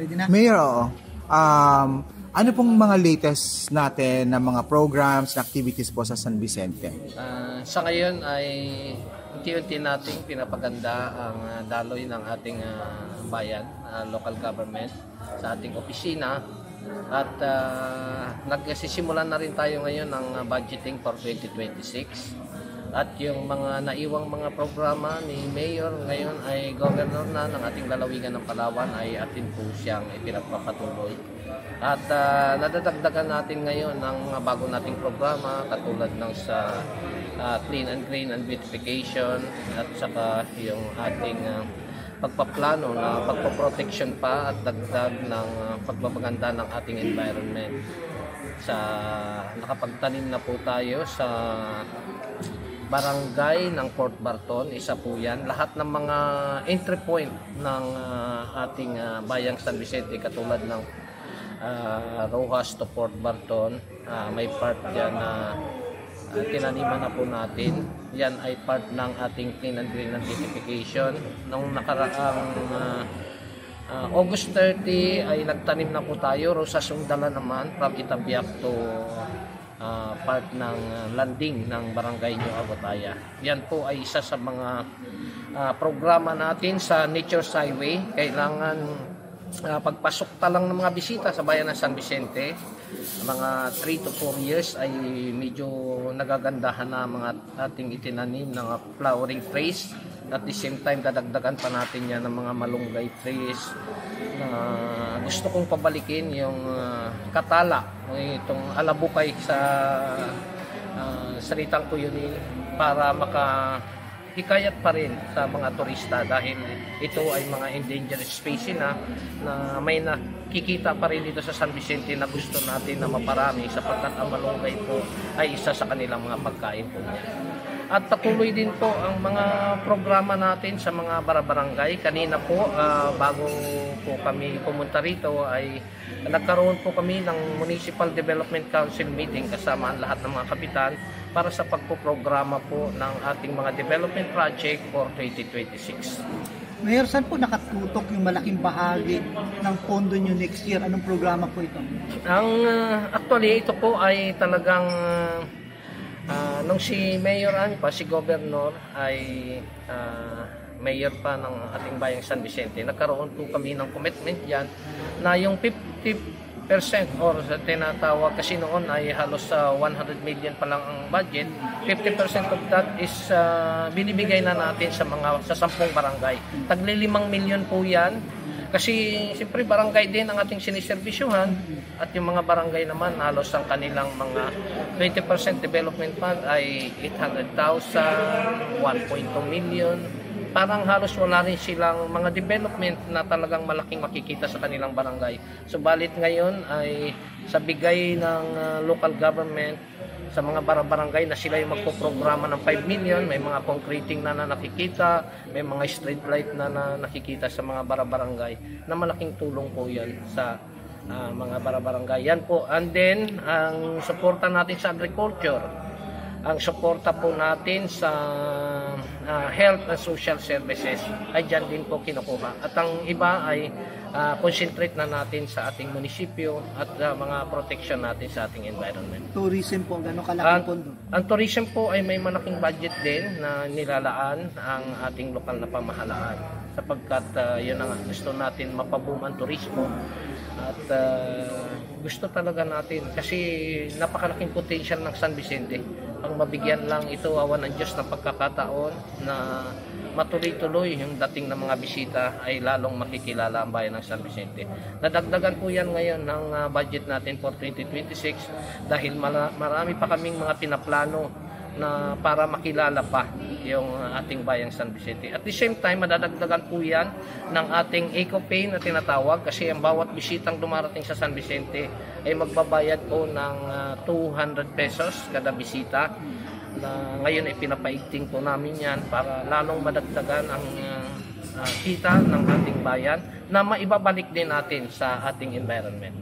Ready na? Mayor, oo. Ano pong mga latest natin na mga programs na activities po sa San Vicente? Sa ngayon ay unti-unti nating pinapaganda ang daloy ng ating bayan, local government sa ating opisina. At nagsisimulan na rin tayo ngayon ng budgeting for 2026. At yung mga naiwang mga programa ni Mayor ngayon ay governor na ng ating lalawigan ng Palawan ay atin po siyang ipinagpapatuloy. At nadadagdagan natin ngayon ng mga bago nating programa katulad ng sa clean and green and beautification at saka yung ating pagpaplano na pagpoprotection pa at dagdag ng pagpapaganda ng ating environment. Nakapagtanim na po tayo sa barangay ng Port Barton, isa po yan. Lahat ng mga entry point ng ating bayang San Vicente katulad ng Rojas to Port Barton, may part dyan na tinaniman na po natin. Yan ay part ng ating clean and green and beautification. Nung nakaraang August 30 ay nagtanim na po tayo. Rosas Sundala naman from Itabiak to part ng landing ng Barangay New Agutaya. Yan po ay isa sa mga programa natin sa Nature's Highway. Kailangan pagpasok pa lang ng mga bisita sa bayan ng San Vicente, mga 3 to 4 years ay medyo nagagandahan na mga ating itinanim ng flowering trees. At the same time, dadagdagan pa natin yan ng mga malunggay trees. Gusto kong pabalikin yung katala, itong alabukay sa salitang Cuyunin para hikayat pa rin sa mga turista dahil ito ay mga endangered species na may nakikita pa rin dito sa San Vicente na gusto natin na maparami sapagkat ang malunggay po ay isa sa kanilang mga pagkain po niya. At patuloy din po ang mga programa natin sa mga barabarangay. Kanina po, bago po kami pumunta rito ay nagkaroon po kami ng Municipal Development Council meeting kasama ang lahat ng mga kapitan para sa pagpoprograma po ng ating mga development project for 2026. Mayor, saan po nakatutok yung malaking bahagi ng pondo nyo next year? Anong programa po ito? Actually, ito po ay talagang nung si Mayor si Governor ay Mayor pa ng ating bayang San Vicente, nagkaroon po kami ng commitment yan na yung 50% or tinatawag kasi noon ay halos 100 million pa lang ang budget, 50% of that is binibigay na natin sa 10 barangay. Tagli 5 million po yan. Kasi siyempre barangay din ang ating siniservisyuhan at yung mga barangay naman halos ang kanilang mga 20% development fund ay 800,000, 1.2 million. Parang halos wala rin silang mga development na talagang malaking makikita sa kanilang barangay. Subalit ngayon ay sa bigay ng local government sa mga barangay na sila yung magpoprograma ng 5 million, may mga concreting na nakikita, may mga street light na nakikita sa mga barangay na malaking tulong po yan sa mga barangay. Yan po. And then, ang suporta natin sa agriculture, ang suporta po natin sa health and social services ay dyan din po kinukuha. At ang iba ay concentrate na natin sa ating munisipyo at mga protection natin sa ating environment. Tourism po, gano'ng kalaking pondo? Ang tourism po ay may malaking budget din na nilalaan ang ating lokal na pamahalaan sapagkat yun ang gusto natin mapaboom ang turismo at gusto talaga natin kasi napakalaking potential ng San Vicente. Ang mabigyan lang ito awan ng Diyos ng pagkakataon na matuloy-tuloy yung dating ng mga bisita ay lalong makikilala ang bayan ng San Vicente. Nadagdagan po yan ngayon ng budget natin for 2026 dahil marami pa kaming mga pinaplano na para makilala pa yung ating bayang San Vicente. At the same time, madadagdagan po yan ng ating eco-pay na tinatawag kasi ang bawat bisitang dumarating sa San Vicente ay magbabayad po ng 200 pesos kada bisita. Na ngayon ay pinapaigting po namin yan para lalong madagdagan ang kita ng ating bayan na maibabalik din natin sa ating environment.